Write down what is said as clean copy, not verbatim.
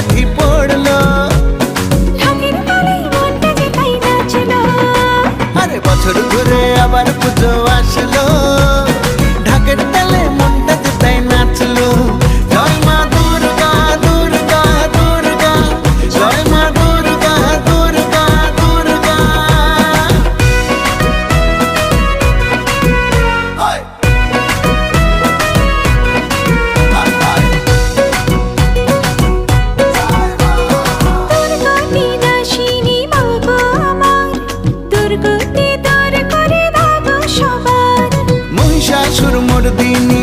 লাঠি পড়লো, ঢাকের তালে মনটা যে তাই নাচলো। আরে বছর ঘুরে আবার পুজো আসলো, ঢাকের তালে মনটা যে তাই নাচলো। জয় মা দুর্গা দুর্গা দুর্গা, জয় মা দুর্গা দুর্গা দুর্গা। হায় হায় হায়। দুর্গতি নাশিনী মা গো আমার, দুর্গতি দূর করে দাও গো সবার। মহিষাসুর মর্দিনী